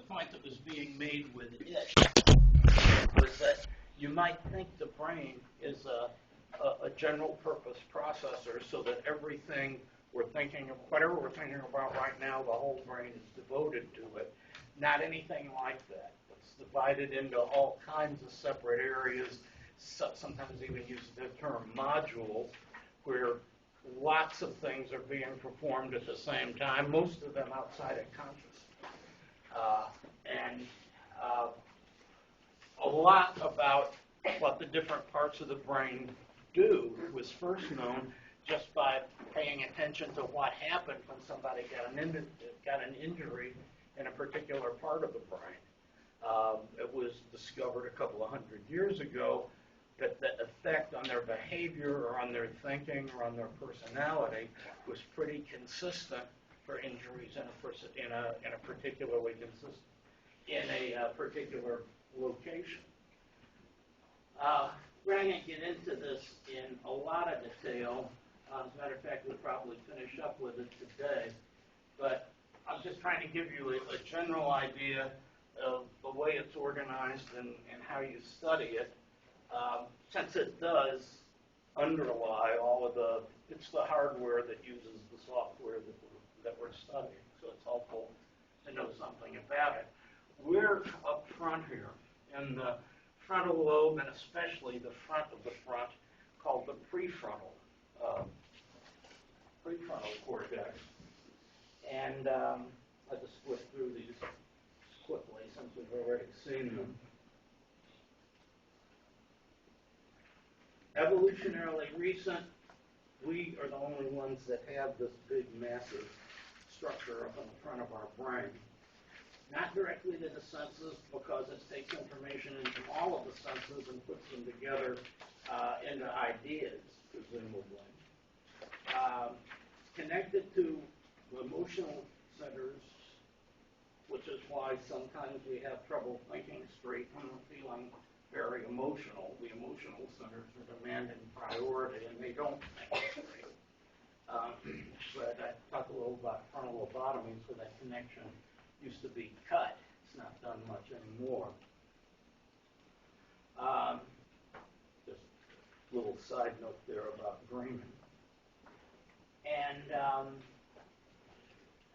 point that was being made with it was that you might think the brain is a general purpose processor, so that everything we're thinking of, whatever we're thinking about right now, the whole brain is devoted to it. Not anything like that. It's divided into all kinds of separate areas. Sometimes even use the term modules, where lots of things are being performed at the same time, most of them outside of consciousness. A lot about what the different parts of the brain do was first known just by paying attention to what happened when somebody got an injury in a particular part of the brain. It was discovered a couple of hundred years ago that the effect on their behavior or on their thinking or on their personality was pretty consistent for injuries in a particularly consistent in a particular location. We're not going to get into this in a lot of detail. As a matter of fact, we'll probably finish up with it today. But I'm just trying to give you a general idea of the way it's organized and how you study it, since it does underlie all of it's the hardware that uses the software that we're studying. So it's helpful to know something about it. We're up front here in the frontal lobe, and especially the front of the front, called the prefrontal cortex. And I'll just flip through these quickly since we've already seen them. Evolutionarily recent, we are the only ones that have this big, massive structure up on the front of our brain. Not directly to the senses, because it takes information in from all of the senses and puts them together into ideas, presumably. Connected to emotional centers, which is why sometimes we have trouble thinking straight when we're feeling very emotional. The emotional centers are demanding priority, and they don't think straight. But I talked a little about frontal lobotomies, where that connection used to be cut. It's not done much anymore. Just a little side note there about dreaming. And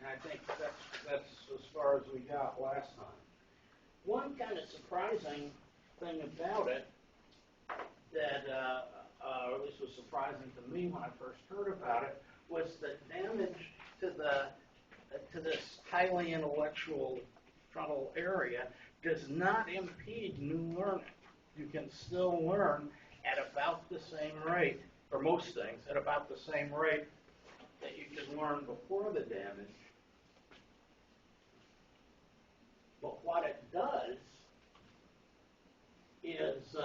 I think that's as far as we got last time. One kind of surprising thing about it that, or at least was surprising to me when I first heard about it, was that damage to this highly intellectual frontal area does not impede new learning. You can still learn at about the same rate, for most things, at about the same rate that you could learn before the damage. But what it does is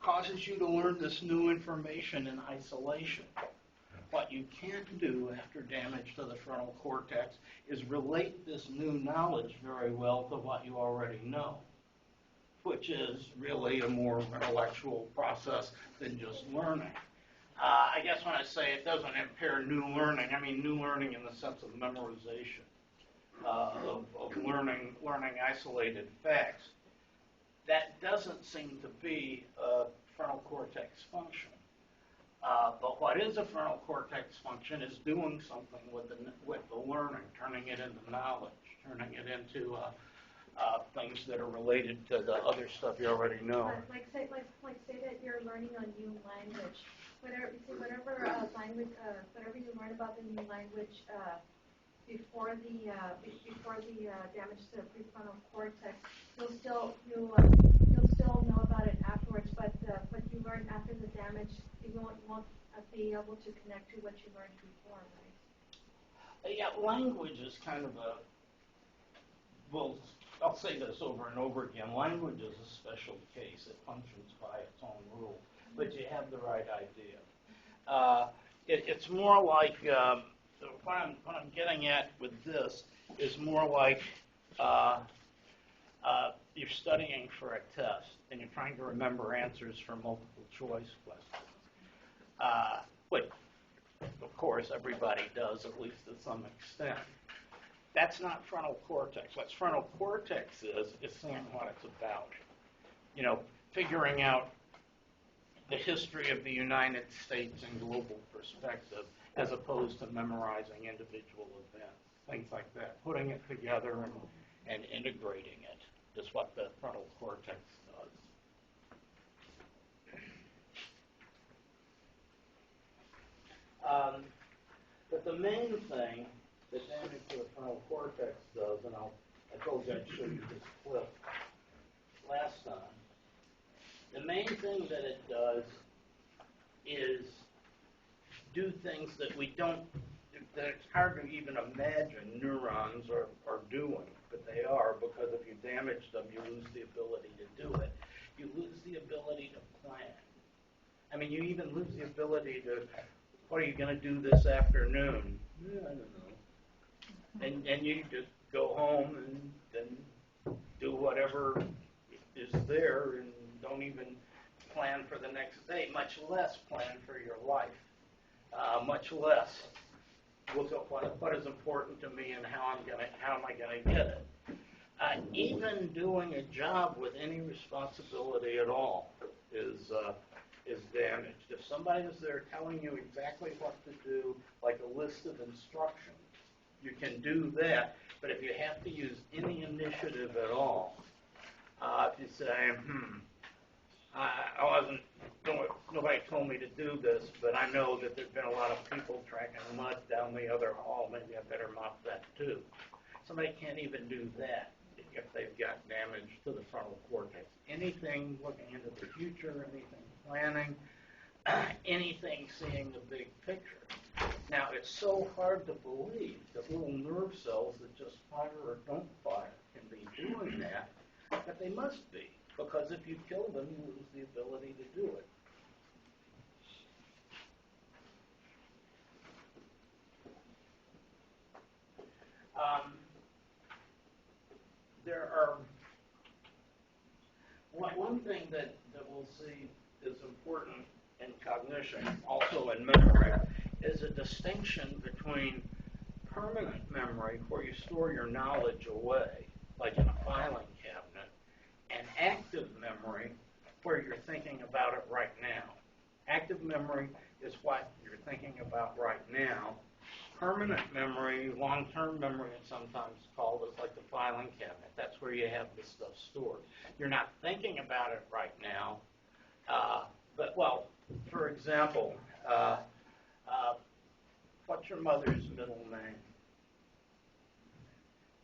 causes you to learn this new information in isolation. What you can't do after damage to the frontal cortex is relate this new knowledge very well to what you already know, which is really a more intellectual process than just learning. I guess when I say it doesn't impair new learning, I mean new learning in the sense of memorization, of learning isolated facts. That doesn't seem to be a frontal cortex function. But what is a frontal cortex function is doing something with the learning, turning it into knowledge, turning it into things that are related to the other stuff you already know. Like say that you're learning a new language. Whatever language, whatever you learn about the new language before the damage to the prefrontal cortex, you'll still know about it afterwards. But what you learn after the damage, you won't be able to connect to what you learned before, right? Yeah, language is kind of I'll say this over and over again. Language is a special case. It functions by its own rules. But you have the right idea. It's more like, what I'm getting at with this is more like you're studying for a test and you're trying to remember answers for multiple choice questions. Which, of course, everybody does, at least to some extent. That's not frontal cortex. What frontal cortex is seeing what it's about. You know, figuring out the history of the United States in global perspective, as opposed to memorizing individual events, things like that. Putting it together and integrating it is what the frontal cortex does. But the main thing that damage to the frontal cortex does, and I told you I'd show you this clip last time, the main thing that it does is do things that that it's hard to even imagine neurons are doing, but they are, because if you damage them, you lose the ability to do it. You lose the ability to plan. I mean, you even lose the ability to, what are you going to do this afternoon? I don't know. And you just go home and do whatever is there and don't even plan for the next day, much less plan for your life, much less look at what is important to me and how am I going to get it. Even doing a job with any responsibility at all is damaged. If somebody is there telling you exactly what to do, like a list of instructions, you can do that. But if you have to use any initiative at all, if you say, nobody told me to do this, but I know that there's been a lot of people tracking mud down the other hall, maybe I better mop that too. Somebody can't even do that if they've got damage to the frontal cortex. Anything looking into the future, anything planning, anything seeing the big picture. Now, it's so hard to believe that little nerve cells that just fire or don't fire can be doing that, but they must be, because if you kill them, you lose the ability to do it. There are one thing that we'll see is important in cognition, also in memory, is a distinction between permanent memory, where you store your knowledge away, like in a filing cabinet, and active memory, where you're thinking about it right now. Active memory is what you're thinking about right now. Permanent memory, long-term memory, it's sometimes called, is like the filing cabinet. That's where you have this stuff stored. You're not thinking about it right now, but, well, for example, what's your mother's middle name?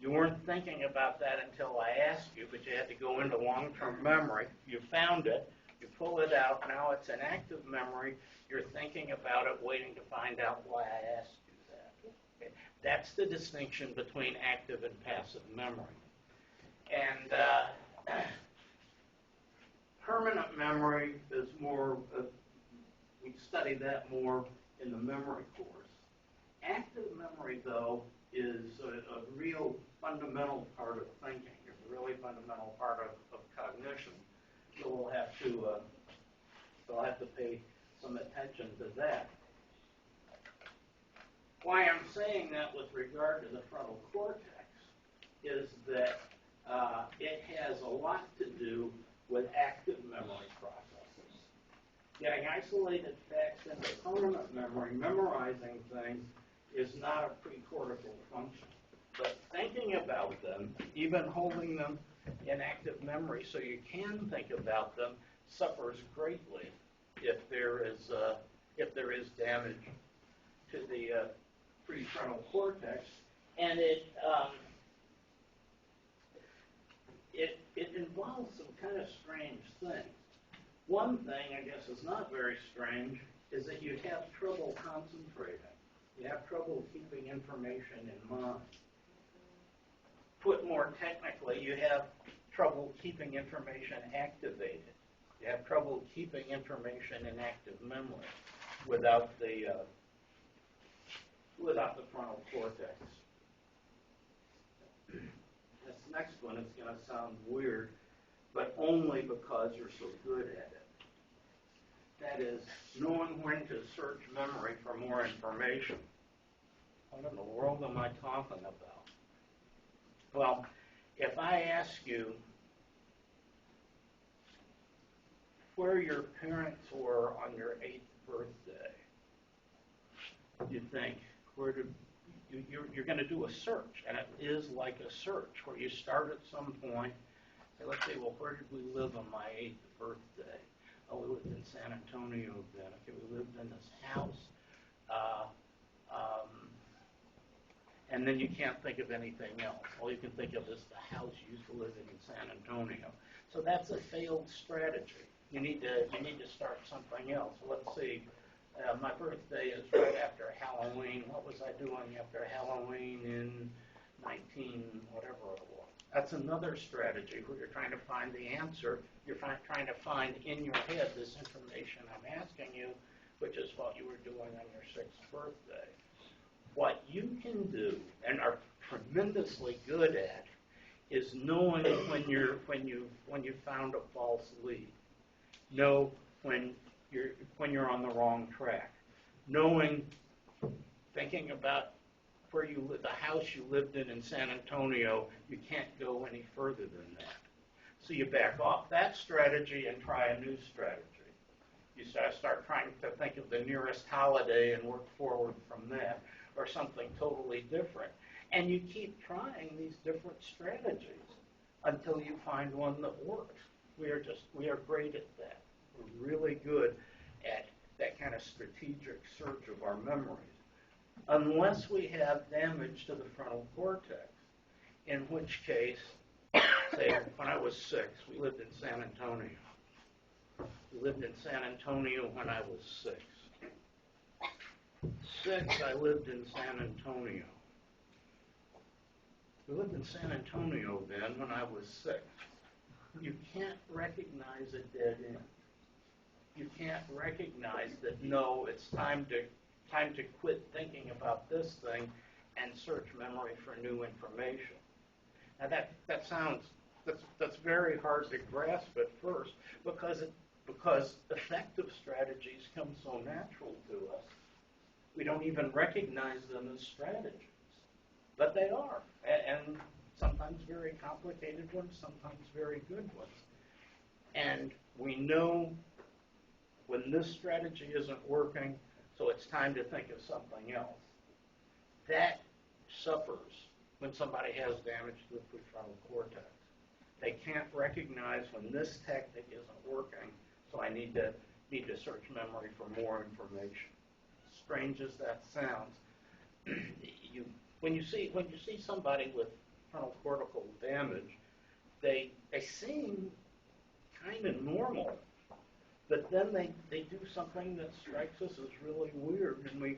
You weren't thinking about that until I asked you, but you had to go into long-term memory. You found it. You pull it out. Now it's an active memory. You're thinking about it, waiting to find out why I asked you that. Okay. That's the distinction between active and passive memory. And permanent memory is more, we study that more in the memory course. Active memory, though, is a real fundamental part of thinking. It's a really fundamental part of cognition. So we'll have to pay some attention to that. Why I'm saying that with regard to the frontal cortex is that it has a lot to do with active memory processes. Getting isolated facts into permanent memory, memorizing things, is not a precortical function. But thinking about them, even holding them in active memory so you can think about them, suffers greatly if there is damage to the prefrontal cortex, and it involves some kind of strange things. One thing, I guess, is not very strange, is that you have trouble concentrating. You have trouble keeping information in mind. Put more technically, you have trouble keeping information activated. You have trouble keeping information in active memory without the frontal cortex. This next one is going to sound weird, but only because you're so good at it. That is, knowing when to search memory for more information. What in the world am I talking about? Well, if I ask you where your parents were on your 8th birthday, you think, you're going to do a search, and it is like a search where you start at some point. Say, let's say, well, where did we live on my 8th birthday? Oh, we lived in San Antonio then. Okay, we lived in this house. Uh, um, and then you can't think of anything else. All you can think of is the house you used to live in San Antonio. So that's a failed strategy. You need to start something else. Let's see. My birthday is right after Halloween. What was I doing after Halloween in 19 whatever it was? That's another strategy where you're trying to find the answer. You're trying to find in your head this information I'm asking you, which is what you were doing on your 6th birthday. What you can do and are tremendously good at is knowing when you found a false lead. Know when you're on the wrong track. Knowing, thinking about where you live, the house you lived in San Antonio, you can't go any further than that. So you back off that strategy and try a new strategy. You start trying to think of the nearest holiday and work forward from that, or something totally different. And you keep trying these different strategies until you find one that works. We are great at that. We're really good at that kind of strategic search of our memories. Unless we have damage to the frontal cortex, in which case, say, when I was 6, we lived in San Antonio. We lived in San Antonio when I was 6. 6, I lived in San Antonio. We lived in San Antonio then when I was 6. You can't recognize a dead end. You can't recognize that, no, it's time to quit thinking about this thing and search memory for new information. Now that's very hard to grasp at first because effective strategies come so natural to us. We don't even recognize them as strategies, but they are, and sometimes very complicated ones, sometimes very good ones. And we know when this strategy isn't working, so it's time to think of something else. That suffers when somebody has damage to the prefrontal cortex. They can't recognize when this technique isn't working, so I need to search memory for more information. Strange as that sounds, when you see somebody with frontal cortical damage, they seem kind of normal, but then they do something that strikes us as really weird, and we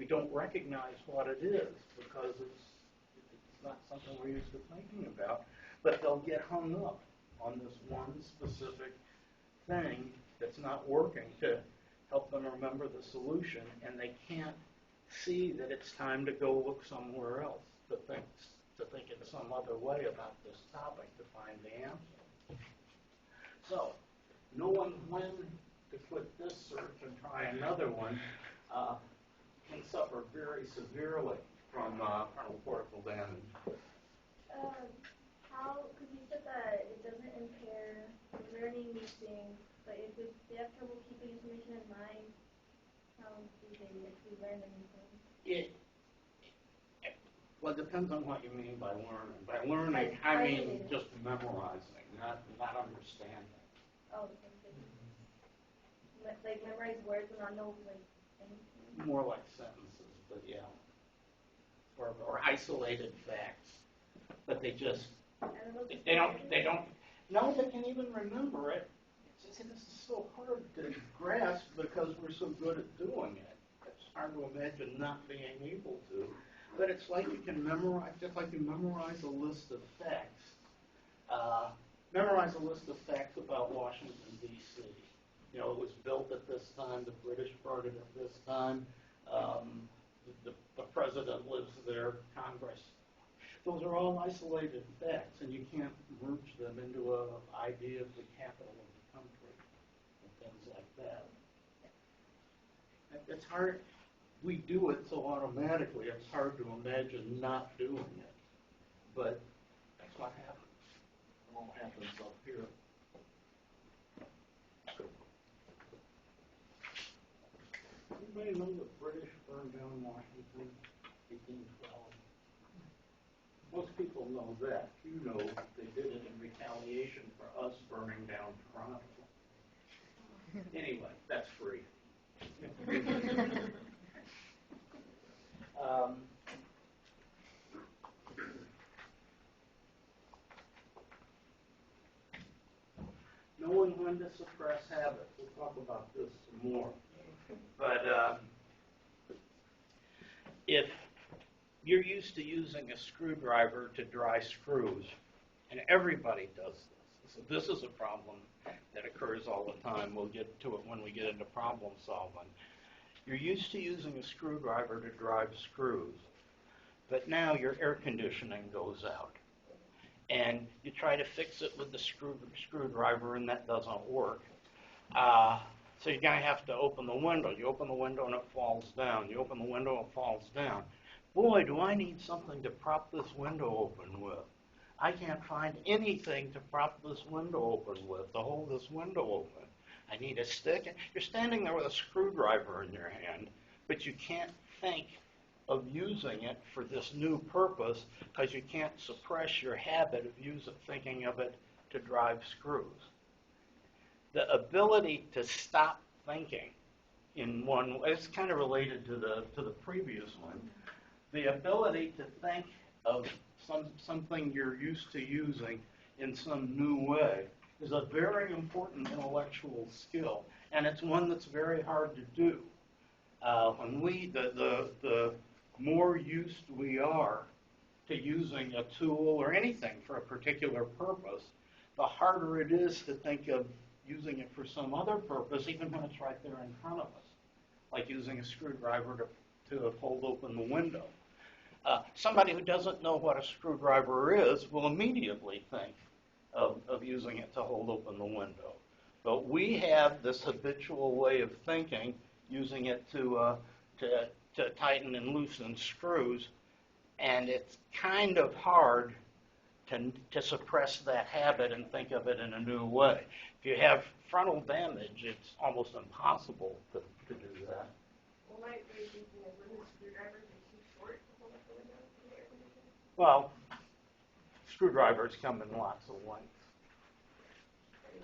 don't recognize what it is because it's not something we're used to thinking about. But they'll get hung up on this one specific thing that's not working to help them remember the solution, and they can't see that it's time to go look somewhere else, to think in some other way about this topic to find the answer. So, knowing when to quit this search and try another one can suffer very severely from frontal cortical damage. Because you said that it doesn't impair learning new things, but if they have trouble keeping information in mind, how do they actually learn anything? Well, it depends on what you mean by learning. By learning, I mean just memorizing, not understanding. Oh, okay. Like memorize words and not know anything? More like sentences, but yeah. Or isolated facts. But they don't, no, they can even remember it. This is so hard to grasp because we're so good at doing it. It's hard to imagine not being able to. But it's like you can memorize, just like you memorize a list of facts. Memorize a list of facts about Washington, D.C. You know, it was built at this time, the British brought it at this time, the president lives there, Congress. Those are all isolated facts, and you can't merge them into an idea of the capital of the country and things like that. It's hard. We do it so automatically, it's hard to imagine not doing it. But what happens. It all happens up here. Anybody know the British burned down Washington in 1812? Most people know that. You know they did it in retaliation for us burning down Toronto. Anyway, that's free. Knowing when to suppress habits. We'll talk about this some more. But if you're used to using a screwdriver to dry screws, and everybody does this, so this is a problem that occurs all the time. We'll get to it when we get into problem solving. You're used to using a screwdriver to drive screws, but now your air conditioning goes out. And you try to fix it with the screwdriver, and that doesn't work. So you're going to have to open the window. You open the window, and it falls down. You open the window, it falls down. Boy, do I need something to prop this window open with. I can't find anything to prop this window open with, to hold this window open. I need a stick. You're standing there with a screwdriver in your hand, but you can't think of using it for this new purpose because you can't suppress your habit of thinking of it to drive screws. The ability to stop thinking in one way, it's kind of related to the previous one. The ability to think of something you're used to using in some new way is a very important intellectual skill, and it's one that's very hard to do. When the more used we are to using a tool or anything for a particular purpose, the harder it is to think of using it for some other purpose, even when it's right there in front of us, like using a screwdriver to hold open the window. Somebody who doesn't know what a screwdriver is will immediately think of using it to hold open the window. But we have this habitual way of thinking, using it to tighten and loosen screws, and it's kind of hard to suppress that habit and think of it in a new way. If you have frontal damage, it's almost impossible to do that. Well, my thinking is, wouldn't the screwdrivers be too short to hold up the window in the air conditioning? Well, screwdrivers come in lots of lengths.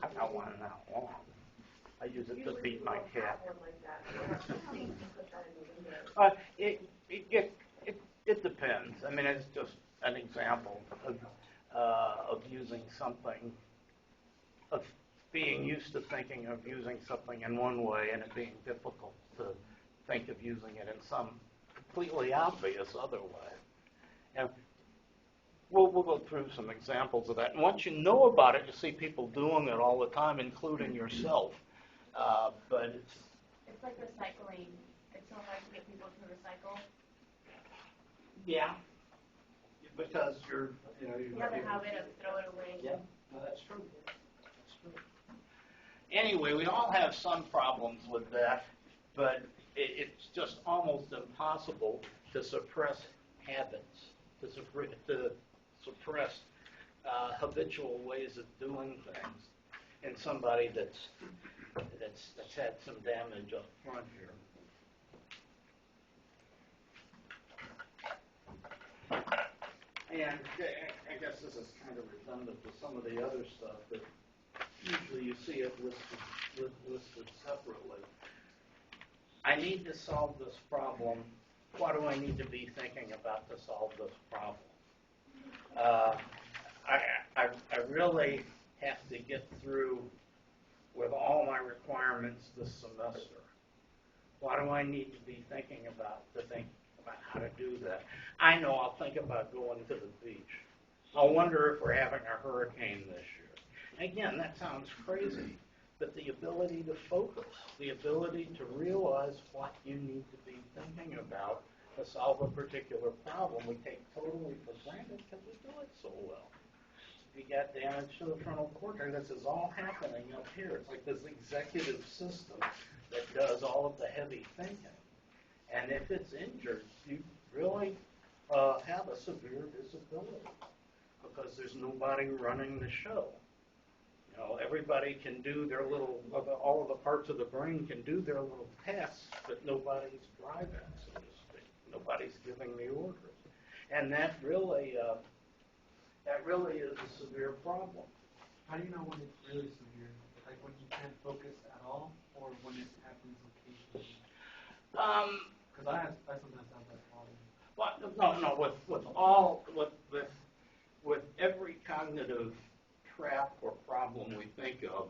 I've got one that long. I use it to beat my cat. It depends. I mean, it's just an example of using something, of being used to thinking of using something in one way and it being difficult to think of using it in some completely obvious other way. And we'll go through some examples of that. And once you know about it, you see people doing it all the time, including yourself. But it's like recycling. It's so hard to get people to recycle. yeah, because you have a habit of throw it away. Yeah, no, that's true. That's true. Anyway, we all have some problems with that, but it's just almost impossible to suppress habits, to suppress habitual ways of doing things in somebody that's had some damage up front here. And I guess this is kind of redundant to some of the other stuff, but usually you see it listed separately. I need to solve this problem. What do I need to be thinking about to solve this problem? I really have to get through with all my requirements this semester. What do I need to be thinking about to think about how to do that? I know I'll think about going to the beach. I'll wonder if we're having a hurricane this year. Again, that sounds crazy, but the ability to focus, the ability to realize what you need to be thinking about to solve a particular problem, we take totally for granted because we do it so well. If you got damage to the frontal cortex, this is all happening up here. It's like this executive system that does all of the heavy thinking. And if it's injured, you really have a severe disability. because there's nobody running the show. You know, everybody can do their little, all of the parts of the brain can do their little tasks, but nobody's driving, so to speak. Nobody's giving the orders. And that really is a severe problem. How do you know when it's really severe? Like when you can't focus at all, or when it happens occasionally? Because I sometimes have that problem. Well, with every cognitive trap or problem we think of,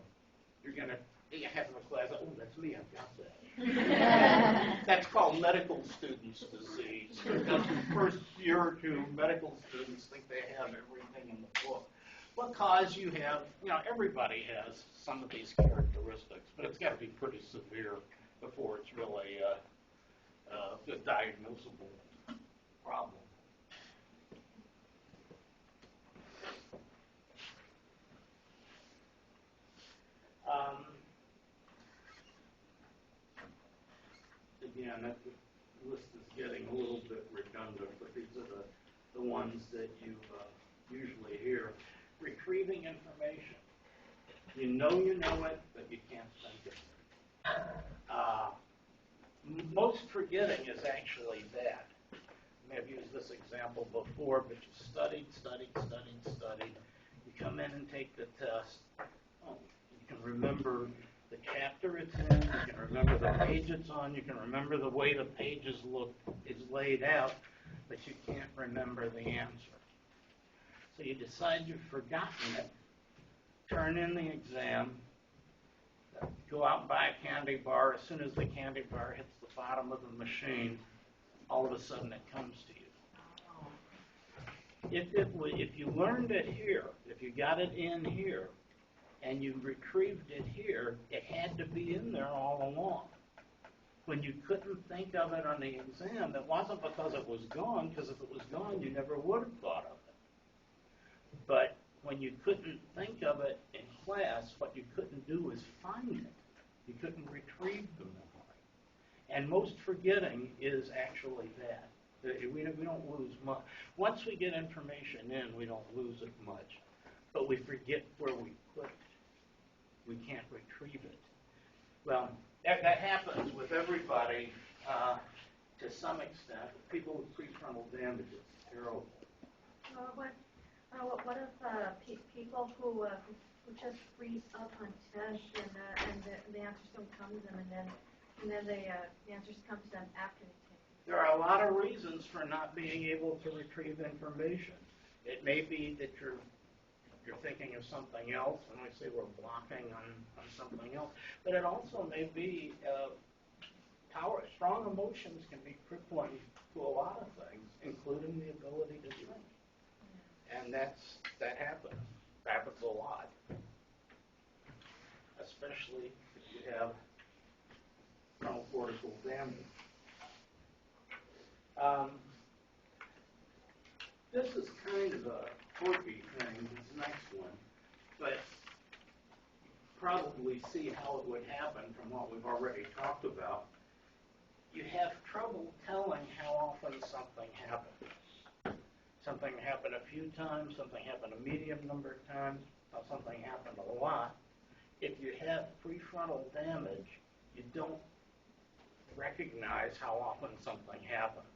you have a class. Oh, that's me. I've got that. That's called medical students' disease. The first year or two, medical students think they have everything in the book. Because you have, everybody has some of these characteristics, but it's got to be pretty severe before it's really a diagnosable problem. Again, that list is getting a little bit redundant, but these are the ones that you usually hear. Retrieving information. You know it, but you can't think of it. Most forgetting is actually that. I may have used this example before, but you studied. You come in and take the test. Oh, you can remember the chapter it's in. You can remember the page it's on. You can remember the way the pages is laid out, but you can't remember the answer. So you decide you've forgotten it, turn in the exam, go out and buy a candy bar. As soon as the candy bar hits the bottom of the machine, all of a sudden it comes to you. If you learned it here, if you got it in here, and you retrieved it here, it had to be in there all along. When you couldn't think of it on the exam, it wasn't because it was gone, because if it was gone, you never would have thought of it. But when you couldn't think of it in class, what you couldn't do is find it. You couldn't retrieve the memory. And most forgetting is actually that. We don't lose much. Once we get information in, we don't lose it much. But we forget where we put it. We can't retrieve it. Well, that happens with everybody to some extent. People with prefrontal damage, it's terrible. What if people who just freeze up on tests and the answers don't come to them, and then the answers come to them after the test? There are a lot of reasons for not being able to retrieve information. It may be that you're thinking of something else, and we say we're blocking on something else. But it also may be strong emotions can be crippling to a lot of things, including the ability to think. And that happens. It happens a lot, especially if you have frontal cortical damage. This is kind of a quirky thing, this next one, but you probably see how it would happen from what we've already talked about. You have trouble telling how often something happens. Something happened a few times, something happened a medium number of times, something happened a lot. If you have prefrontal damage, you don't recognize how often something happened.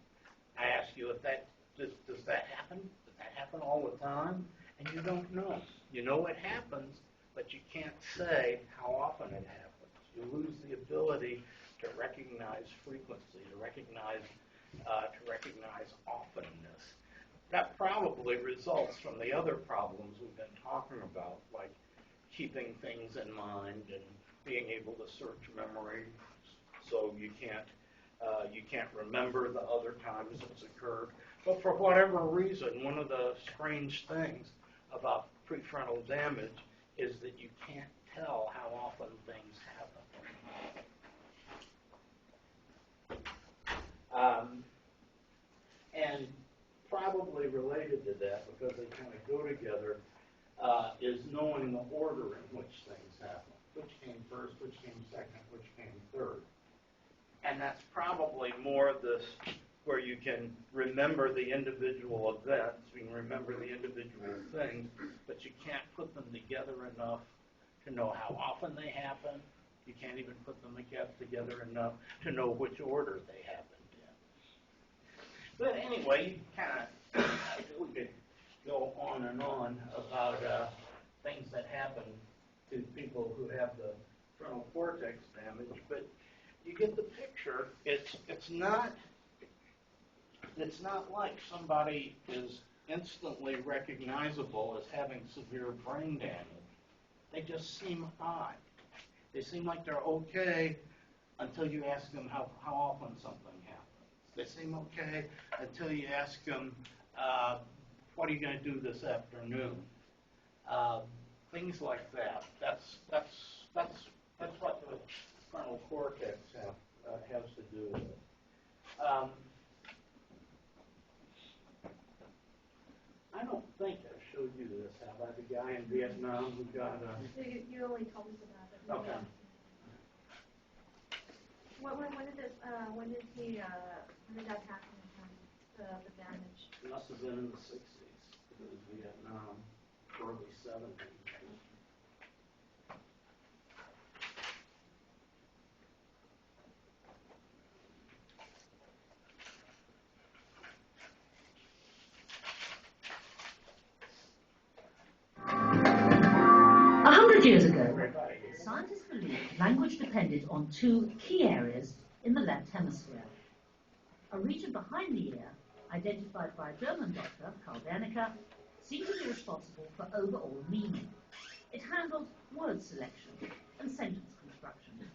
I ask you, does that happen? Does that happen all the time? And you don't know. You know it happens, but you can't say how often it happens. You lose the ability to recognize frequency, to recognize often-ness. That probably results from the other problems we've been talking about, like keeping things in mind and being able to search memory, so you can't remember the other times it's occurred. But for whatever reason, one of the strange things about prefrontal damage is that you can't tell how often things happen. And probably related to that, because they kind of go together, is knowing the order in which things happen. Which came first, which came second, which came third. And that's probably more this where you can remember the individual events, you can remember the individual things, but you can't put them together enough to know how often they happen. You can't even put them together enough to know which order they happened in. But anyway, we could go on and on about things that happen to people who have the frontal cortex damage, but you get the picture. It's not like somebody is instantly recognizable as having severe brain damage. They just seem odd. They seem like they're okay until you ask them how often something happens. They seem okay until you ask them, what are you going to do this afternoon? Things like that. That's what the frontal cortex has to do with it. I don't think I showed you this. How about the guy in Vietnam who got So you only told us about it. Okay. When did that happen? The damage. It must have been in the 60s. It was Vietnam, early 70s. 100 years ago, scientists believed language depended on two key areas in the left hemisphere. A region behind the ear, identified by a German doctor, Karl Wernicke, seemed to be responsible for overall meaning. It handled word selection and sentence construction.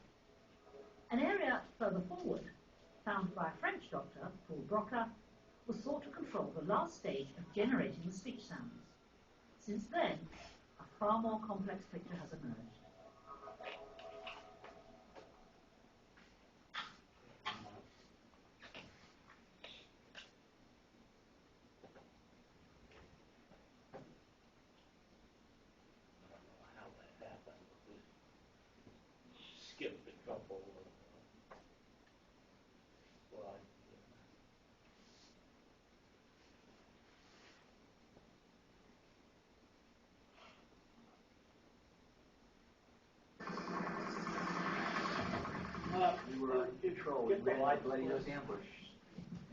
An area further forward, found by a French doctor, Paul Broca, was thought to control the last stage of generating the speech sounds. Since then, a far more complex picture has emerged. How that happened. Skipped a couple of slides. We were in control. We realized letting those ambush.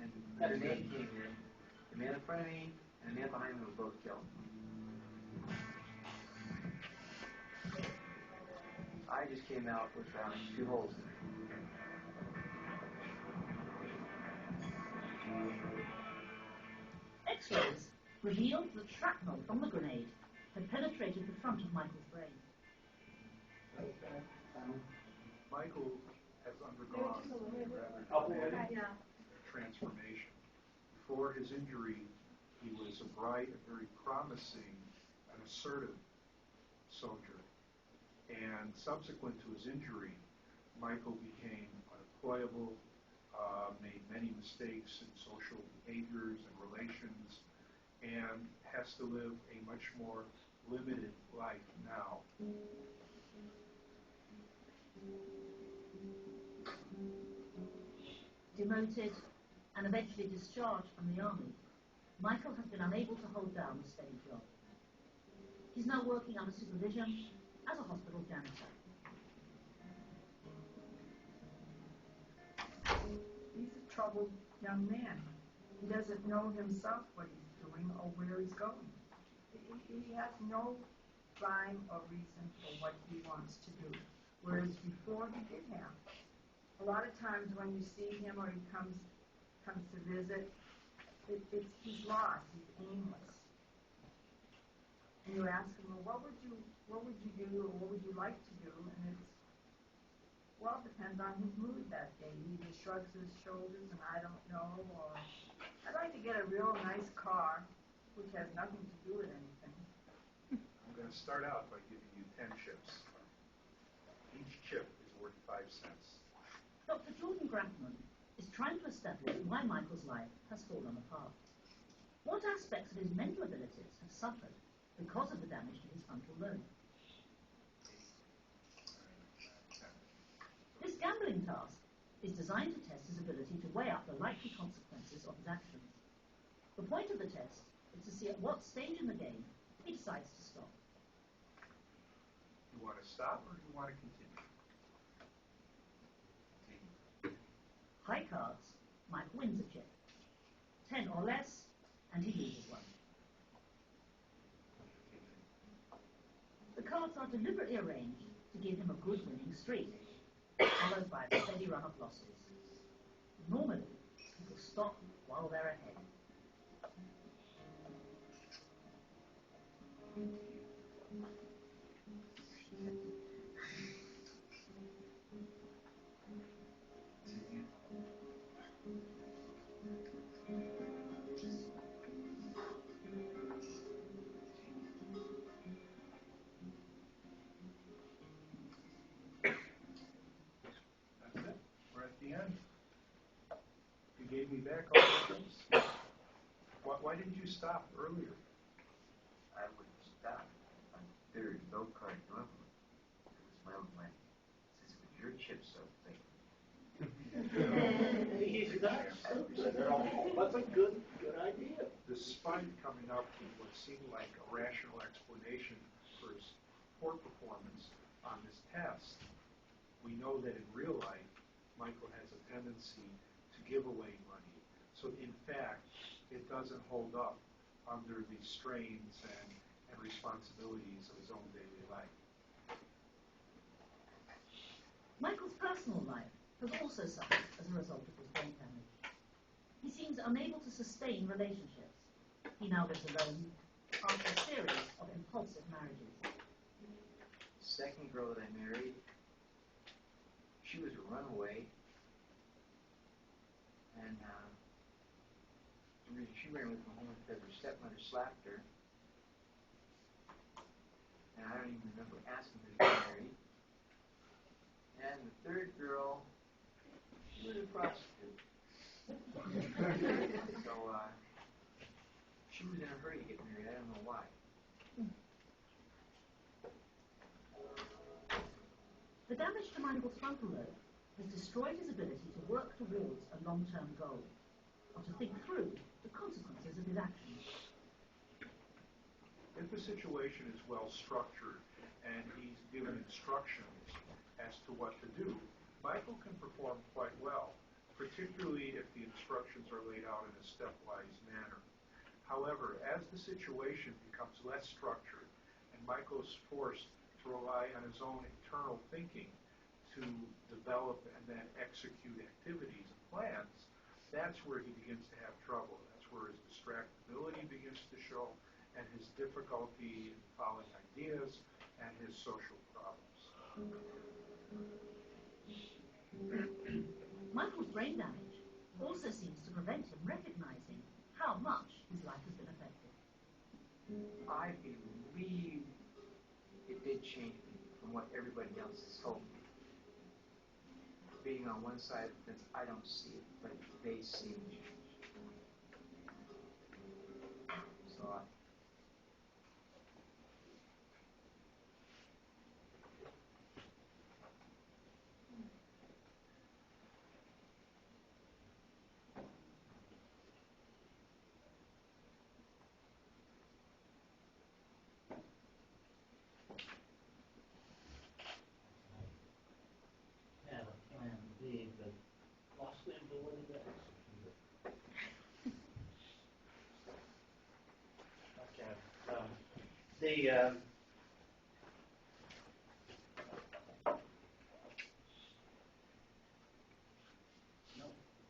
And the grenade came in. The man in front of me and the man behind me were both killed. I just came out with 2 holes in it. X-rays revealed that shrapnel from the grenade had penetrated the front of Michael's brain. Michael has undergone a rather dramatic transformation. Before his injury, he was a bright, a very promising, and assertive soldier. And subsequent to his injury, Michael became unemployable, made many mistakes in social behaviors and relations, and has to live a much more limited life now. Demoted and eventually discharged from the army, Michael has been unable to hold down a steady job. He's now working under supervision as a hospital janitor. He's a troubled young man. He doesn't know himself what he's doing or where he's going. He has no rhyme or reason for what he wants to do, whereas before he did have. A lot of times when you see him or he comes to visit, he's lost, he's aimless. And you ask him, well, what would you do or what would you like to do? And it's, well, it depends on his mood that day. He either shrugs his shoulders and I don't know, or I'd like to get a real nice car, which has nothing to do with anything. I'm going to start out by giving you 10 chips. Each chip is worth 5 cents. Dr. Jordan Grantman is trying to establish why Michael's life has fallen apart. What aspects of his mental abilities have suffered because of the damage to his frontal lobe? This gambling task is designed to test his ability to weigh up the likely consequences of his actions. The point of the test is to see at what stage in the game he decides to stop. You want to stop or do you want to continue? High cards, Michael wins a chip. 10 or less, and he loses one. The cards are deliberately arranged to give him a good winning streak, followed by a steady run of losses. Normally, people stop while they're ahead. That's it. We're at the end. You gave me back all the chips. Why didn't you stop earlier? I wouldn't stop on third no card normally. It was my own money. Since it was your chips, so think. He's not stupid at all. That's a good idea. Despite coming up with what seemed like a rational explanation for his poor performance on this test, we know that in real life, Michael has a tendency to give away money. So in fact, it doesn't hold up under the strains and responsibilities of his own daily life. Michael's personal life has also suffered as a result of his brain damage. He seems unable to sustain relationships. He now lives alone after a series of impulsive marriages. The second girl that I married, she was a runaway. And the reason she ran with me home was because her stepmother slapped her. And I don't even remember asking her to get married. And the third girl, she was a prostitute. So she was in a hurry to get married. I don't know why. The damage to Michael's frontal lobe has destroyed his ability to work towards a long-term goal, or to think through the consequences of his actions. If the situation is well structured and he's given instructions as to what to do, Michael can perform quite well, particularly if the instructions are laid out in a stepwise manner. However, as the situation becomes less structured and Michael is forced to rely on his own internal thinking to develop and then execute activities and plans, that's where he begins to have trouble. That's where his distractibility begins to show and his difficulty in following ideas and his social problems. Michael's brain damage also seems to prevent him recognizing how much his life has been affected. I believe it did change me from what everybody else has told me. Being on one side of the fence, I don't see it, but they see it change. So Had a plan B, but lost the ability to execute it. Okay. No,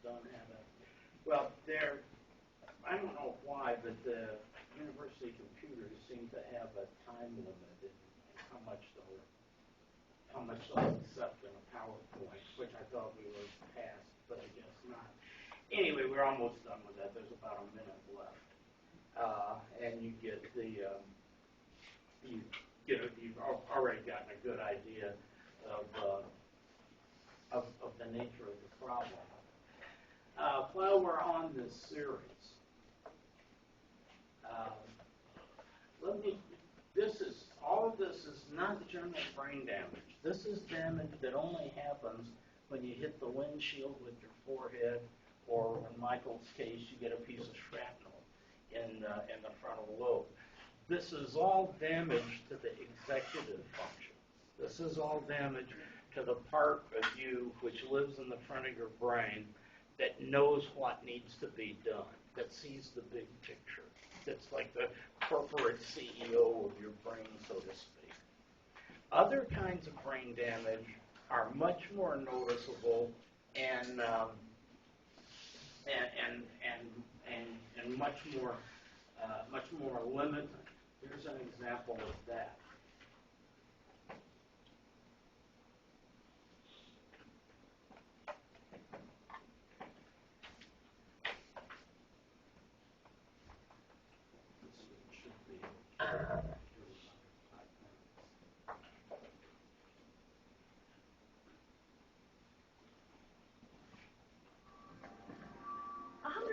don't have it. Well, I don't know why, but the university computers seem to have a time limit in how much they'll accept in a PowerPoint, which I thought we were past, but I guess not. Anyway, we're almost done with that. There's about a minute left. And you've already gotten a good idea of the nature of the problem. While we're on this series, all of this is not general brain damage. This is damage that only happens when you hit the windshield with your forehead, or in Michael's case, you get a piece of shrapnel in the frontal lobe. This is all damage to the executive function. This is all damage to the part of you which lives in the front of your brain that knows what needs to be done, that sees the big picture. That's like the corporate CEO of your brain, so to speak. Other kinds of brain damage are much more noticeable and much more limited. Here's an example of that.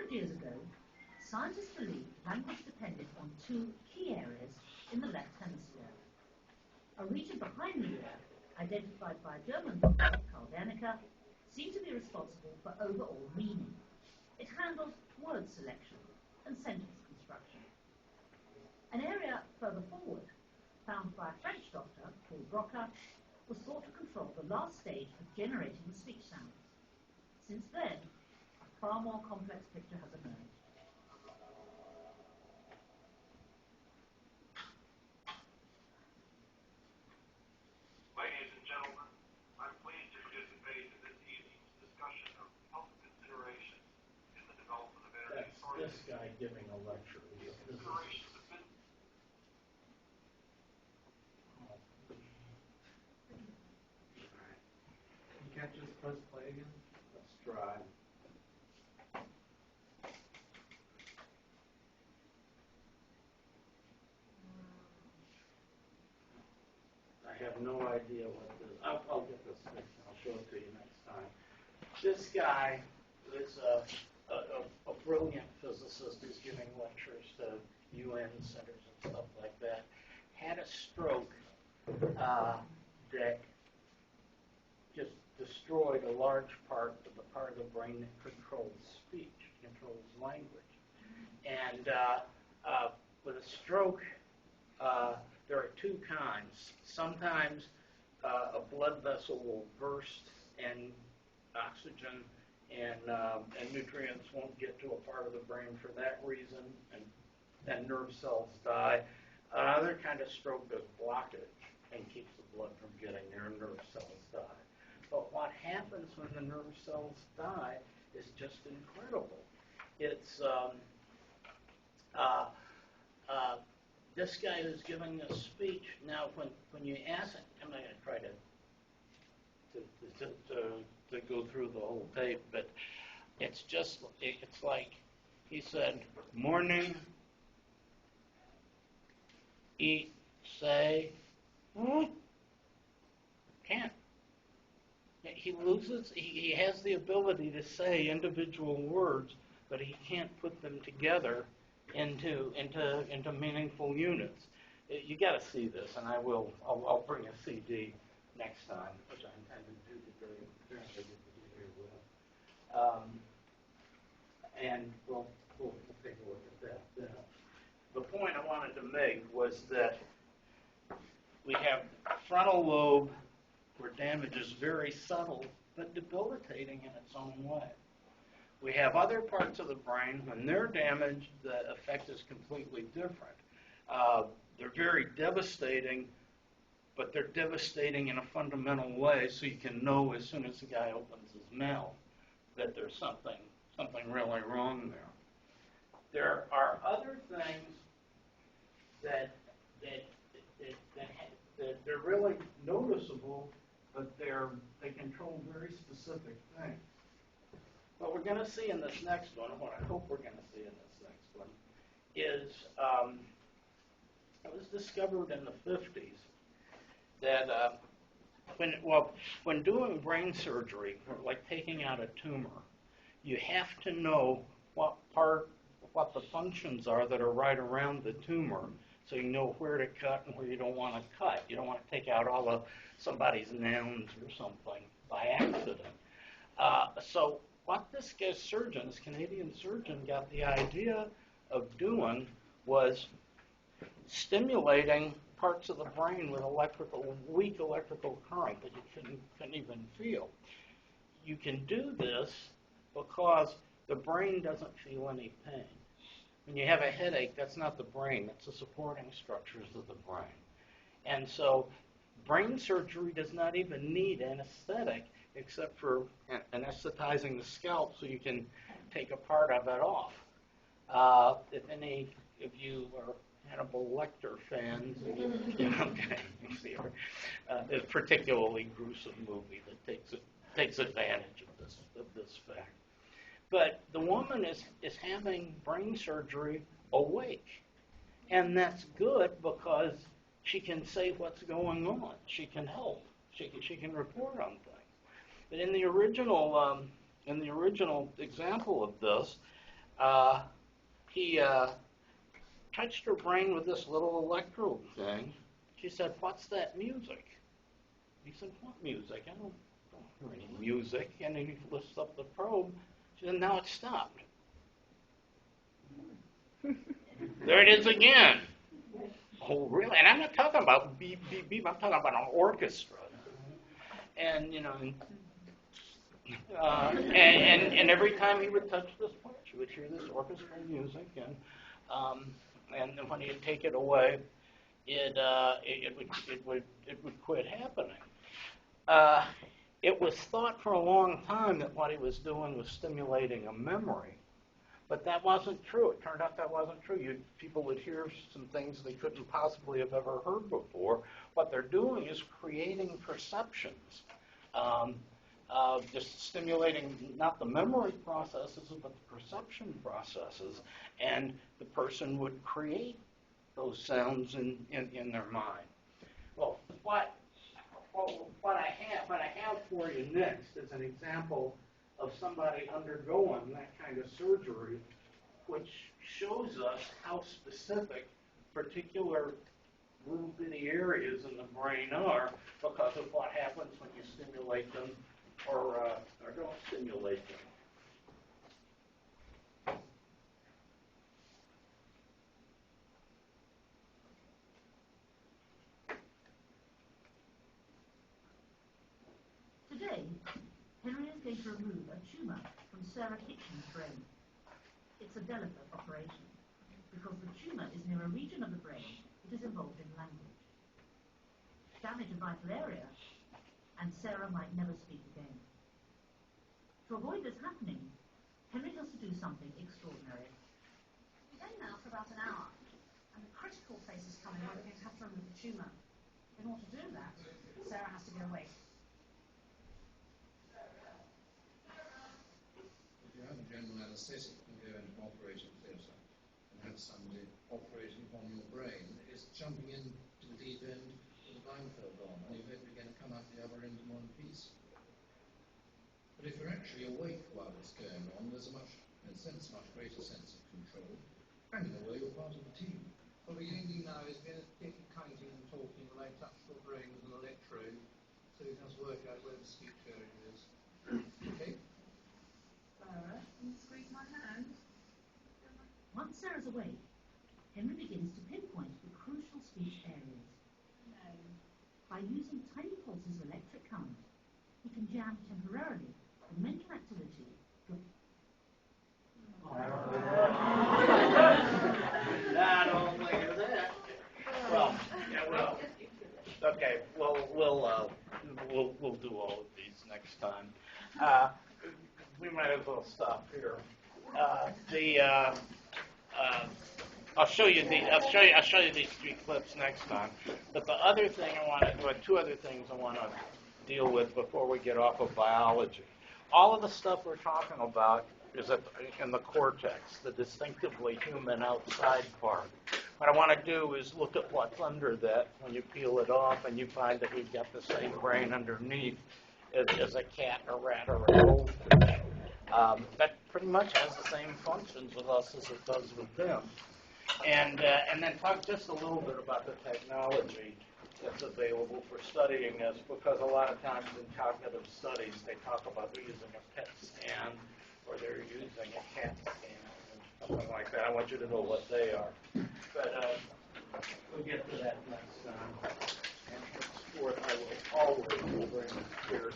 Years ago, scientists believed language depended on two key areas in the left hemisphere. A region behind the ear, identified by German doctor Karl Wernicke, seemed to be responsible for overall meaning. It handled word selection and sentence construction. An area further forward, found by a French doctor, Paul Broca, was thought to control the last stage of generating the speech sounds. Since then, far more complex picture has emerged. Ladies and gentlemen, I'm pleased to participate in this evening's discussion of health considerations in the development of energy sources. This guy giving a lecture. Considerations of business. You can't just press play again? Let's try. I have no idea what this is. I'll get this fixed. I'll show it to you next time. This guy is a brilliant physicist who's giving lectures to UN centers and stuff like that. Had a stroke that just destroyed a large part of the brain that controls speech, controls language. And with a stroke, there are two kinds. Sometimes a blood vessel will burst and oxygen and nutrients won't get to a part of the brain for that reason, and then nerve cells die. Another kind of stroke does blockage and keeps the blood from getting there, and nerve cells die. But what happens when the nerve cells die is just incredible. It's this guy who's giving this speech, now when you ask him, I'm not going to try to go through the whole tape, but it's like he said, morning, eat, say, can't. He has the ability to say individual words, but he can't put them together into meaningful units. You got to see this, and I'll bring a CD next time, which I intend to do today. And we'll take a look at that then. The point I wanted to make was that we have frontal lobe where damage is very subtle but debilitating in its own way. We have other parts of the brain, when they're damaged, the effect is completely different. They're very devastating, but they're devastating in a fundamental way, so you can know as soon as the guy opens his mouth that there's something really wrong there. There are other things that they're really noticeable, but they control very specific things. What we're going to see in this next one, what I hope we're going to see in this next one, is it was discovered in the 50s that when doing brain surgery, like taking out a tumor, you have to know what the functions are that are right around the tumor, so you know where to cut and where you don't want to cut. You don't want to take out all of somebody's nouns or something by accident. So what this Canadian surgeon, got the idea of doing was stimulating parts of the brain with weak electrical current that you couldn't even feel. You can do this because the brain doesn't feel any pain. When you have a headache, that's not the brain, that's the supporting structures of the brain. And so brain surgery does not even need anesthetic except for anesthetizing the scalp so you can take a part of it off. If any of you are Hannibal Lecter fans, okay, you see, it's a particularly gruesome movie that takes advantage of this fact. But the woman is having brain surgery awake, and that's good because she can say what's going on. She can help. She can report on things. But in the original example of this, he touched her brain with this little electrode thing. She said, "What's that music?" He said, "What music? I don't hear any music." And then he lifts up the probe. She said, "Now it's stopped." There it is again. Oh, really? And I'm not talking about beep, beep, beep. I'm talking about an orchestra. And, and every time he would touch this point, she would hear this orchestral music. And then when he'd take it away, it would quit happening. It was thought for a long time that what he was doing was stimulating a memory. But that wasn't true. It turned out that wasn't true. People would hear some things they couldn't possibly have ever heard before. What they're doing is creating perceptions, just stimulating not the memory processes, but the perception processes. And the person would create those sounds in their mind. Well, what I have for you next is an example of somebody undergoing that kind of surgery, which shows us how specific particular little bitty areas in the brain are because of what happens when you stimulate them or don't stimulate them. Today, Henry is going to remove a tumour from Sarah Kitchen's brain. It's a delicate operation because the tumour is near a region of the brain that is involved in language. Damage a vital area, and Sarah might never speak again. To avoid this happening, Henry has to do something extraordinary. We've been now for about an hour, and the critical phase is coming where we're going to have to remove the tumour. In order to do that, Sarah has to go away. If you have a general anaesthetic and go into an operating theatre and have somebody operating upon your brain, it's jumping into the deep end with a blindfold on, and you hope you're going to come out the other end in one piece. But if you're actually awake while it's going on, there's a much greater sense of control, and in a way you're part of the team. What we're going to do now is we're going to get counting and talking while I touch your brain with an electrode, so we can just work out where the speech area is. Okay? Sarah, can you squeeze my hand? Once Sarah's awake, Henry begins to pinpoint the crucial speech areas. No. By using tiny pulses of electric current, he can jam temporarily the mental activity. Not only that. Well, yeah, well. Okay, well, we'll do all of these next time. We might as well stop here. I'll show you these three clips next time. But the other thing two other things I want to deal with before we get off of biology. All of the stuff we're talking about is in the cortex, the distinctively human outside part. What I want to do is look at what's under that when you peel it off, and you find that we've got the same brain underneath as a cat, a rat, or a goldfish. That pretty much has the same functions with us as it does with them. And then talk just a little bit about the technology that's available for studying this, because a lot of times in cognitive studies they talk about they're using a PET scan or they're using a CAT scan or something like that. I want you to know what they are. But we'll get to that next time. And henceforth I will always bring Pierce